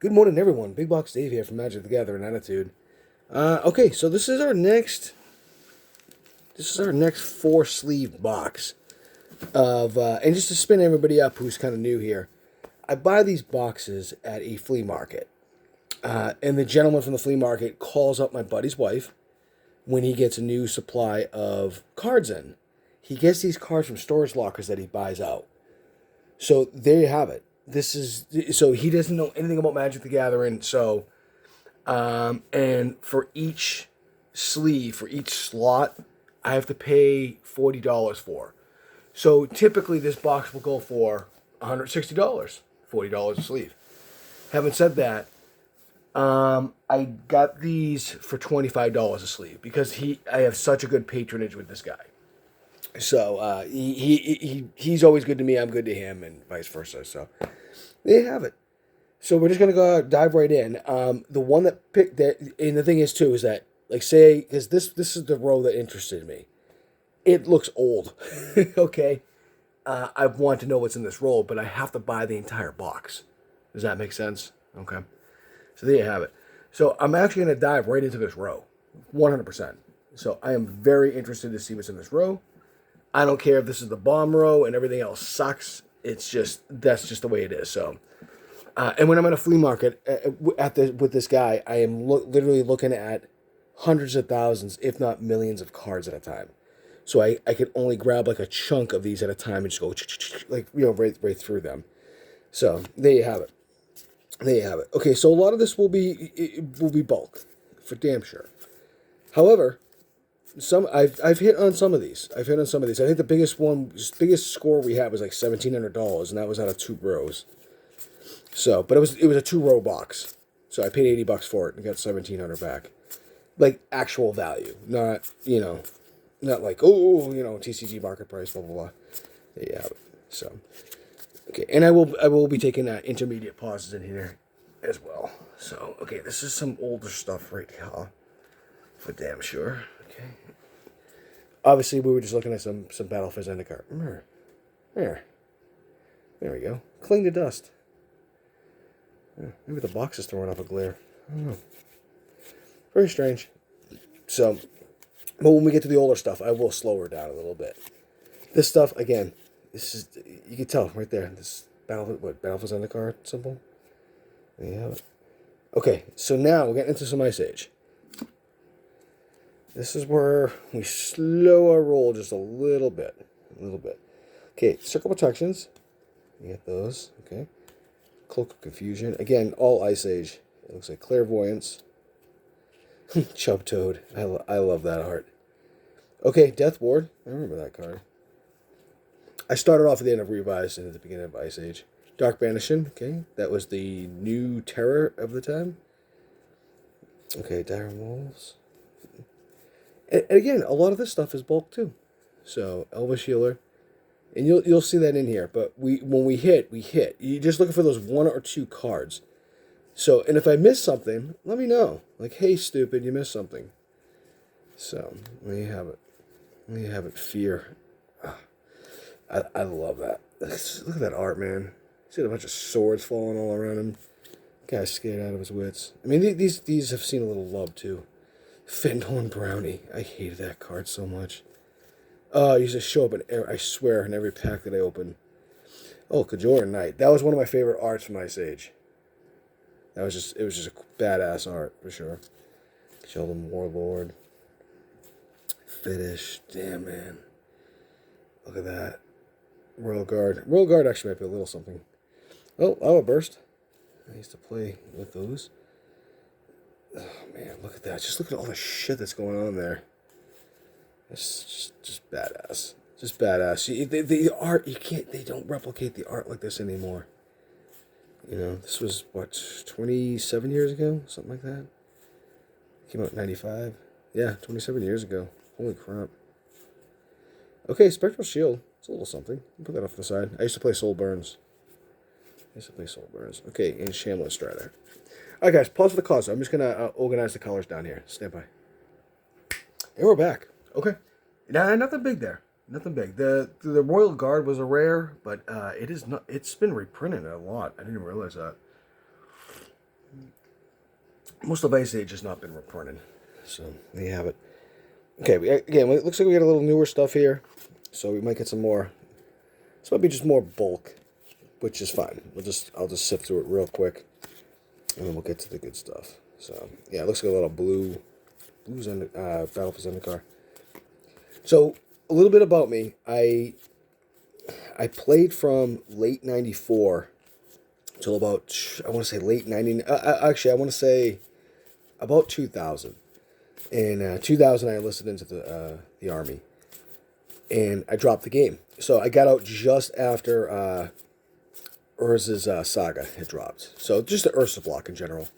Good morning, everyone. Big Box Dave here from Magic the Gathering Attitude. Okay, so this is our next four sleeve box of, and just to spin everybody up who's kind of new here, I buy these boxes at a flea market, and the gentleman from the flea market calls up my buddy's wife when he gets a new supply of cards in. He gets these cards from storage lockers that he buys out. So there you have it. So he doesn't know anything about Magic the Gathering. So, and for each sleeve, for each slot, I have to pay $40 for. So typically this box will go for $160, $40 a sleeve. Having said that, I got these for $25 a sleeve because I have such a good patronage with this guy. So he's always good to me. I'm good to him, and vice versa. So there you have it. So we're just gonna go dive right in. The one that picked that, and the thing is too is that like say because this is the row that interested me. It looks old. Okay, I want to know what's in this roll, but I have to buy the entire box. Does that make sense? Okay. So there you have it. So I'm actually gonna dive right into this row, 100%. So I am very interested to see what's in this row. I don't care if this is the bomb row and everything else sucks. That's just the way it is. So, and when I'm at a flea market with this guy, I am literally looking at hundreds of thousands, if not millions, of cards at a time. So I can only grab like a chunk of these at a time and just go like right through them. So there you have it. There you have it. Okay, so a lot of this will be bulk, for damn sure. However, I've hit on some of these. I think the biggest score we had was like $1,700, and that was out of two rows. So, but it was a 2-row box. So I paid $80 for it and got $1,700 back, like actual value, not not like TCG market price, blah blah blah. There you have it. So, okay, and I will be taking intermediate pauses in here as well. So, okay, this is some older stuff right here, for damn sure. Okay. Obviously, we were just looking at some Battle for Zendikar. There we go. Cling to dust. Maybe the box is throwing off a glare. I don't know. Very strange. So, but when we get to the older stuff, I will slow her down a little bit. This stuff, again, you can tell right there. This Battle for Zendikar symbol. There you have it. Okay, so now we're getting into some Ice Age. This is where we slow our roll just a little bit. Okay, Circle Protections. You get those, okay. Cloak of Confusion. Again, all Ice Age. It looks like Clairvoyance. Chub Toad. I love that art. Okay, Death Ward. I remember that card. I started off at the end of Revised and at the beginning of Ice Age. Dark Banishing. Okay, that was the new terror of the time. Okay, Dire Wolves. And again, a lot of this stuff is bulk too. So Elvish Healer, and you'll see that in here. But when we hit. You're just looking for those one or two cards. So, and if I miss something, let me know. Like, hey, stupid, you missed something. So there you have it. Fear. I love that. Look at that art, man. See a bunch of swords falling all around him. Guy's scared out of his wits. I mean, these have seen a little love too. Fendhorn Brownie. I hated that card so much. Oh, it used to show up I swear, in every pack that I open. Oh, Kajoran Knight. That was one of my favorite arts from Ice Age. It was just a badass art, for sure. Sheldon Warlord. Fetish. Damn, man. Look at that. Royal Guard. Royal Guard actually might be a little something. Oh, Lava Burst. I used to play with those. Oh, man, look at that. Just look at all the shit that's going on there. It's just badass. Just badass. The art, they don't replicate the art like this anymore. This was, 27 years ago? Something like that? Came out in 95. Yeah, 27 years ago. Holy crap. Okay, Spectral Shield. It's a little something. I'll put that off to the side. I used to play Soul Burns. Okay, and Shamlet Strider. Alright guys, pause for the cause. I'm just going to organize the colors down here. Stand by. And we're back. Okay. Nah, nothing big there. Nothing big. The Royal Guard was a rare, but it's been reprinted a lot. I didn't realize that. Most of the Ice Age has not been reprinted. So, there you have it. Okay, again, it looks like we got a little newer stuff here. So we might get some more. This might be just more bulk, which is fine. I'll just sift through it real quick, and then we'll get to the good stuff. So, yeah, it looks like a little Battle for Zendikar. So, a little bit about me. I played from late 94 till about, I want to say late 90, actually, I want to say about 2000. In 2000, I enlisted into the Army, and I dropped the game. So I got out just after Urza's saga had dropped. So just the Urza block in general.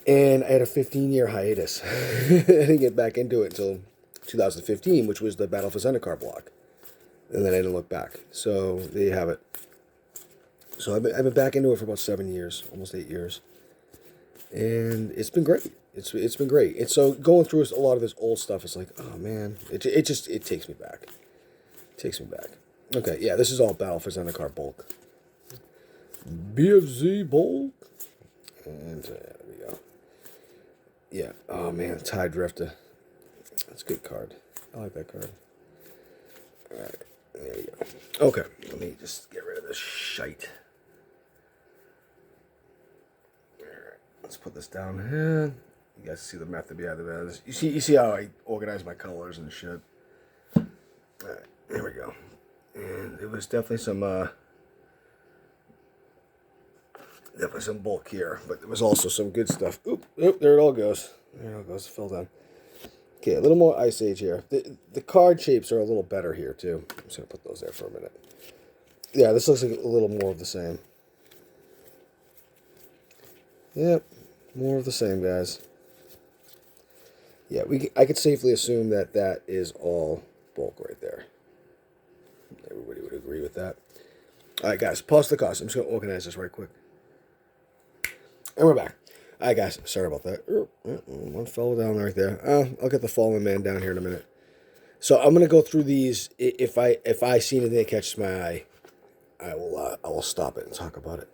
And I had a 15-year hiatus. I didn't get back into it until 2015, which was the Battle for Zendikar block. And then I didn't look back. So there you have it. So I've been back into it for about 7 years, almost 8 years. And it's been great. It's been great. And so going through a lot of this old stuff, it's like, oh man, it takes me back. It takes me back. Okay, yeah, this is all Battle for Zendikar bulk. BFZ bulk. And there we go. Yeah, oh man, Tide Drifter. That's a good card. I like that card. Alright, there you go. Okay, let me just get rid of this shite. Alright, let's put this down here. You guys see the method behind the You see how I organize my colors and shit. Alright, there we go. And it was definitely some bulk here, but there was also some good stuff. Oop, there it all goes. There it all goes. It fell down. Okay, a little more Ice Age here. The card shapes are a little better here too. I'm just gonna put those there for a minute. Yeah, this looks like a little more of the same. Yep, more of the same, guys. Yeah, I could safely assume that is all bulk right there. Everybody would agree with that. All right, guys, pause the cost. I'm just going to organize this right quick. And we're back. All right, guys, sorry about that. One fell down right there. I'll get the fallen man down here in a minute. So I'm going to go through these. If I see anything that catches my eye, I will stop it and talk about it.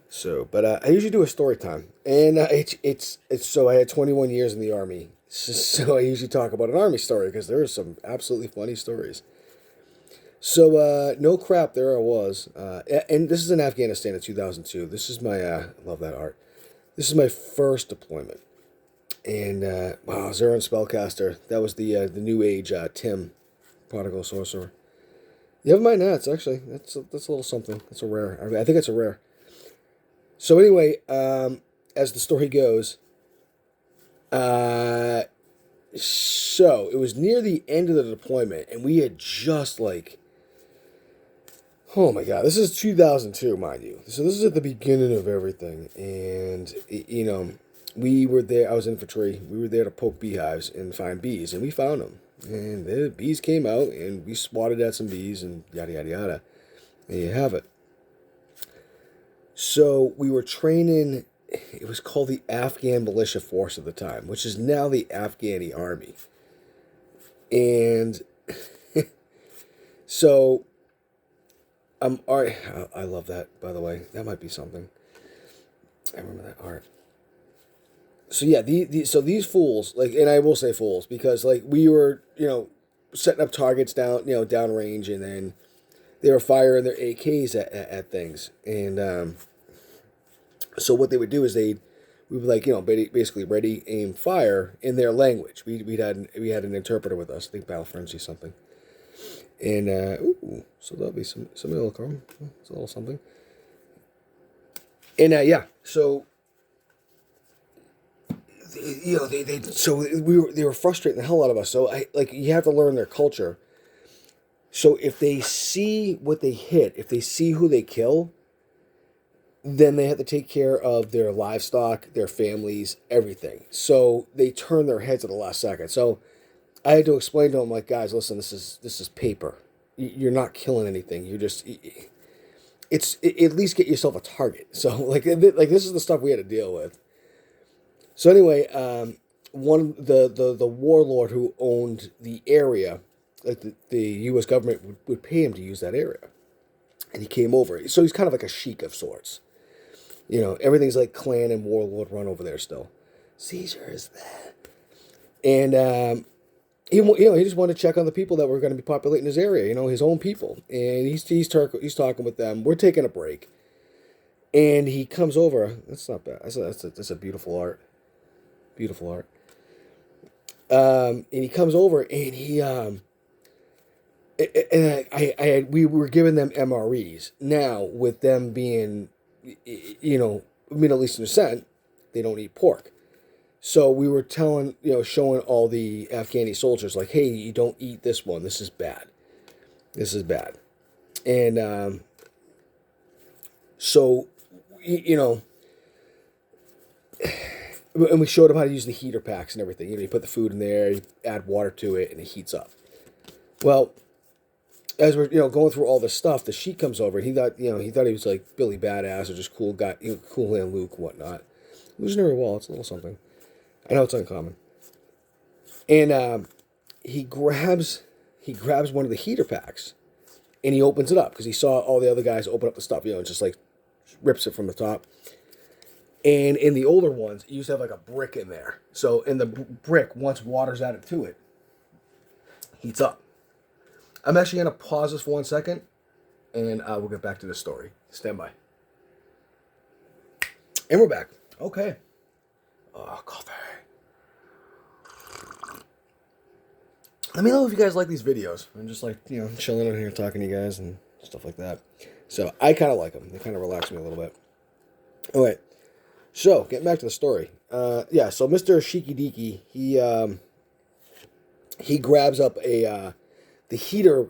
So, but I usually do a story time, and it's so I had 21 years in the Army, so I usually talk about an Army story because there are some absolutely funny stories. So, no crap, there I was, and this is in Afghanistan in 2002. This is my I love that art. This is my first deployment, and wow, Zero Spellcaster. That was the New Age Tim, Prodigal Sorcerer. You have my nats actually. That's a little something. That's a rare. I think it's a rare. So anyway, as the story goes, so it was near the end of the deployment, and we had just oh my God, this is 2002, mind you. So this is at the beginning of everything, and we were there. I was infantry. We were there to poke beehives and find bees, and we found them. And the bees came out, and we swatted at some bees, and yada yada yada. And you have it. So we were training, it was called the Afghan Militia Force at the time, which is now the Afghani Army. And so, art, I love that, by the way. That might be something. I remember that art. So yeah, so these fools, and I will say fools, because we were, setting up targets downrange, and then they were firing their AKs at things, and so what they would do is we would basically ready, aim, fire in their language. We had an interpreter with us. I think Battle Frenzy something, and so that'll be some little come. It's a little something, and yeah, so they were frustrating the hell out of us. So you have to learn their culture. So if they see what they hit, if they see who they kill, then they have to take care of their livestock, their families, everything. So they turn their heads at the last second. So I had to explain to them, guys, listen, this is paper. You're not killing anything. You're just, at least get yourself a target. So this is the stuff we had to deal with. So anyway, the warlord who owned the area, the U.S. government would pay him to use that area. And he came over. So he's kind of like a sheik of sorts. You know, everything's like clan and warlord run over there still. Caesar is there. And, he just wanted to check on the people that were going to be populating his area, his own people. And he's talking with them. We're taking a break. And he comes over. That's not bad. That's a beautiful art. Beautiful art. And he comes over and we were giving them MREs. Now, with them being, Middle Eastern descent, they don't eat pork. So we were showing all the Afghani soldiers, like, hey, you don't eat this one. This is bad. This is bad. And so, and we showed him how to use the heater packs and everything. You put the food in there, you add water to it, and it heats up. Well, as we're going through all this stuff, the Sheik comes over. And he thought he was like Billy Badass or just cool guy, cool hand Luke, whatnot. Illusionary wall, it's a little something. I know it's uncommon. And he grabs one of the heater packs, and he opens it up because he saw all the other guys open up the stuff. Just like rips it from the top. And in the older ones, you used to have like a brick in there. So in the brick, once water's added to it, heats up. I'm actually going to pause this for 1 second, and we'll get back to the story. Stand by. And we're back. Okay. Oh, coffee. Let me know if you guys like these videos. I'm just like, chilling in here talking to you guys and stuff like that. So I kind of like them. They kind of relax me a little bit. All right. So, getting back to the story. So Mr. Shiki Diki, he grabs up the heater,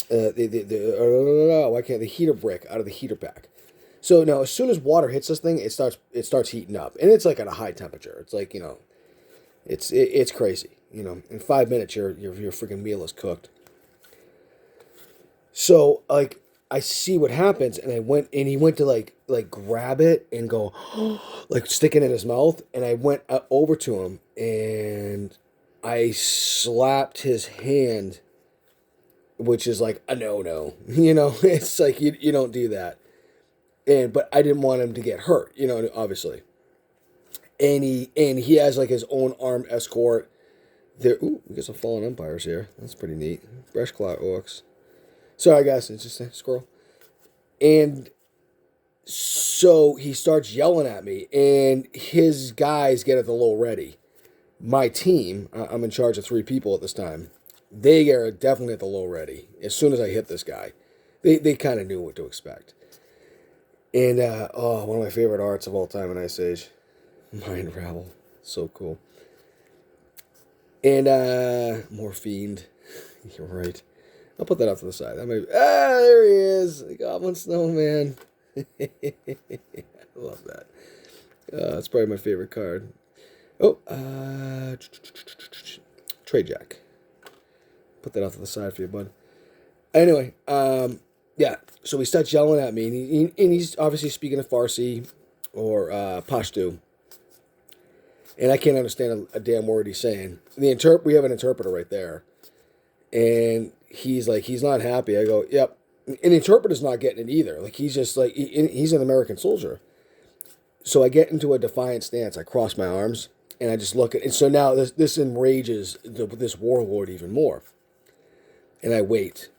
the heater brick out of the heater pack. So now, as soon as water hits this thing, it starts heating up, and it's like at a high temperature. It's like it's crazy. In 5 minutes, your freaking meal is cooked. So like, I see what happens, and he went to like grab it and go, like stick it in his mouth, and I went over to him and I slapped his hand, which is like a no. It's like you don't do that. But I didn't want him to get hurt, obviously. And he has like his own armed escort. There, we got some fallen empires here. That's pretty neat. Fresh clout orcs. Sorry, guys, it's just a squirrel. And so he starts yelling at me, and his guys get at the low ready. My team, I'm in charge of 3 people at this time. They are definitely at the low ready. As soon as I hit this guy, they kind of knew what to expect. And one of my favorite arts of all time in Ice Age, Mind Ravel, so cool. And more fiend. You're right. I'll put that off to the side. That might there he is. The Goblin Snowman. I love that. That's probably my favorite card. Oh, Trade Jack. Put that off to the side for you, bud. Anyway, so he starts yelling at me, and he's obviously speaking in Farsi or Pashto. And I can't understand a damn word he's saying. We have an interpreter right there. And he's not happy. I go, yep. And the interpreter's not getting it either. Like, he's just like, he's an American soldier. So I get into a defiant stance. I cross my arms, and I just look at, and so now this enrages this warlord even more. And I wait,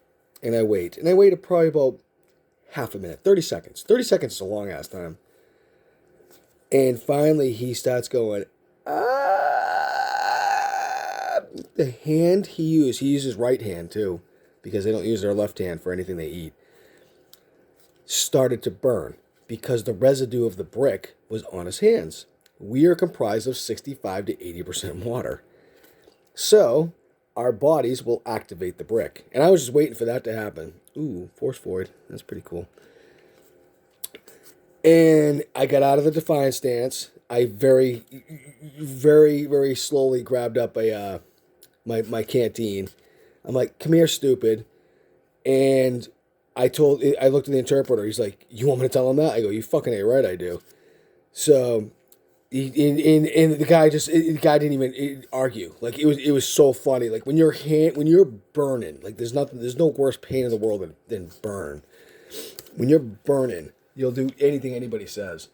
and I wait, and I waited probably about half a minute, 30 seconds. 30 seconds is a long ass time. And finally he starts going, the hand he uses right hand too, because they don't use their left hand for anything they eat, started to burn because the residue of the brick was on his hands. We are comprised of 65 to 80% water. So our bodies will activate the brick. And I was just waiting for that to happen. Ooh, Force Void. That's pretty cool. And I got out of the defiant stance. I very, very, very slowly grabbed up my canteen. I'm like, come here, stupid. And I looked at the interpreter. He's like, you want me to tell him that? I go, you fucking ain't right, I do. So, and the guy didn't even argue. Like, it was so funny. Like, when you're burning, like, there's no worse pain in the world than burn. When you're burning, You'll do anything anybody says.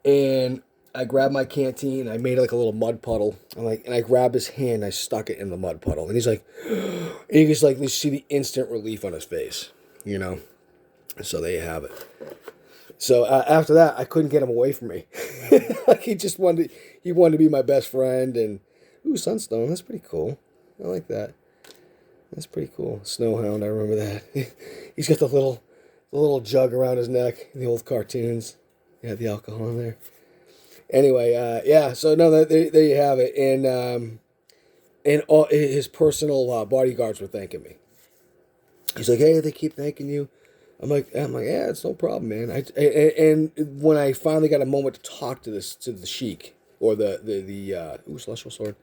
And I grabbed my canteen. I made like a little mud puddle. And I grabbed his hand. I stuck it in the mud puddle. And he's like, and you just like, you see the instant relief on his face, you know. So there you have it. So after that, I couldn't get him away from me. Like he wanted to be my best friend. And ooh, Sunstone, that's pretty cool. I like that. That's pretty cool. Snowhound, I remember that. He's got the little jug around his neck in the old cartoons. Yeah, the alcohol in there. Anyway, yeah. So no, there you have it. And all his personal bodyguards were thanking me. He's like, hey, they keep thanking you. I'm like, yeah, it's no problem, man. And when I finally got a moment to talk to the sheik or the celestial sword,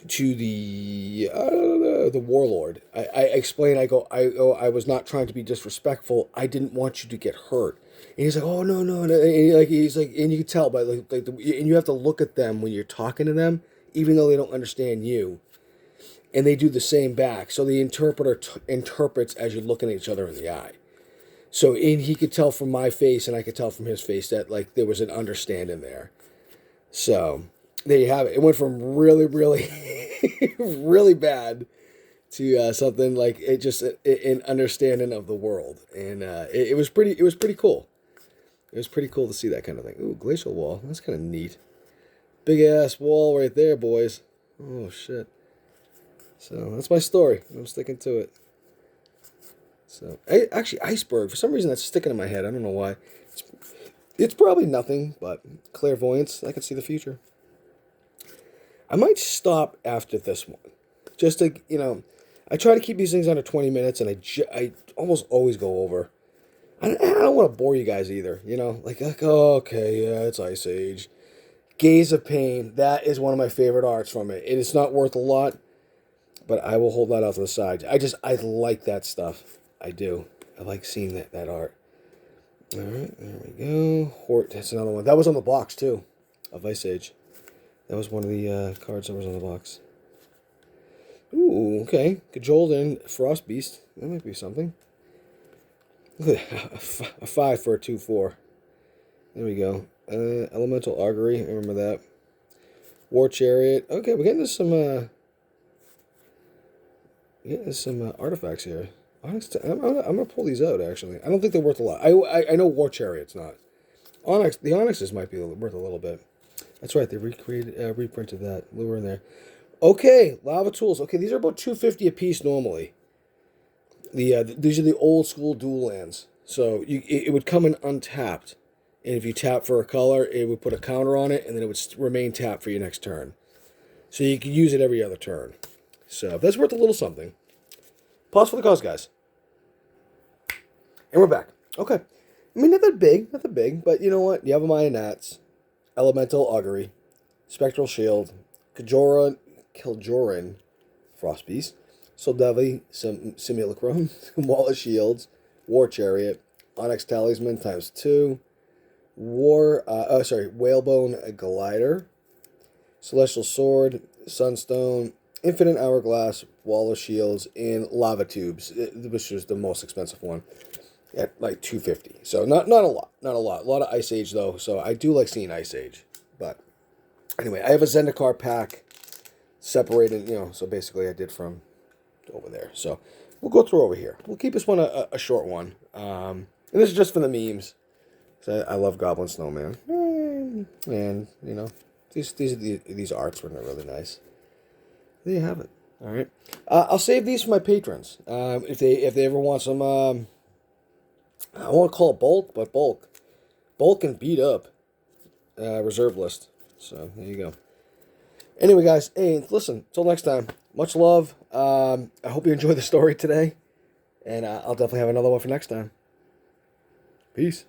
to the I don't know, the warlord, I explained. I was not trying to be disrespectful. I didn't want you to get hurt. And he's like, oh no. And he's like, and you can tell by and you have to look at them when you're talking to them, even though they don't understand you. And they do the same back. So the interpreter interprets as you're looking at each other in the eye. So he could tell from my face and I could tell from his face that like there was an understanding there. So there you have it. It went from really, really, really bad to something like it just an understanding of the world. And it was pretty cool. It was pretty cool to see that kind of thing. Ooh, glacial wall. That's kind of neat. Big ass wall right there, boys. Oh shit. So that's my story. I'm sticking to it. So actually, iceberg. For some reason, that's sticking in my head. I don't know why. It's probably nothing, but clairvoyance. I can see the future. I might stop after this one, just to I try to keep these things under 20 minutes, and I almost always go over. I don't want to bore you guys either. Like oh, okay, yeah, it's Ice Age. Gaze of Pain. That is one of my favorite arts from it. It's not worth a lot. But I will hold that out to the side. I like that stuff. I do. I like seeing that art. All right, there we go. Hort, that's another one. That was on the box, too, of Ice Age. That was one of the cards that was on the box. Ooh, okay. Cajoled and Frost Beast. That might be something. Look at that. A 5 for a 2/4. There we go. Elemental Augury. I remember that. War Chariot. Okay, we're getting to some... there's some artifacts here. I'm gonna pull these out. Actually, I don't think they're worth a lot. I know War Chariot's not. Onyx, the Onyxes might be worth a little bit. That's right. They reprinted that lure in there. Okay, Lava Tools. Okay, these are about $250 a piece normally. These are the old school dual lands. So it would come in untapped, and if you tap for a color, it would put a counter on it, and then it would remain tapped for your next turn. So you could use it every other turn. So that's worth a little something. Pause for the cause, guys. And we're back. Okay. I mean, not that big, but you know what? Yavimaya Nats, Elemental Augury, Spectral Shield, Kiljoran, Frost Beast, Soldevi, Simulacrum, Wall of Shields, War Chariot, Onyx Talisman ×2, Whalebone Glider, Celestial Sword, Sunstone, Infinite Hourglass, Wall of Shields, and Lava Tubes, which was the most expensive one, at like $250. So not a lot. A lot of Ice Age though. So I do like seeing Ice Age. But anyway, I have a Zendikar pack separated. So basically I did from over there. So we'll go through over here. We'll keep this one a short one. And this is just for the memes. So I love Goblin Snowman, and these arts were really nice. There you have it. All right. I'll save these for my patrons. If they ever want some, I won't call it bulk, but bulk and beat up reserve list. So there you go. Anyway, guys, hey, listen. Till next time. Much love. I hope you enjoyed the story today, and I'll definitely have another one for next time. Peace.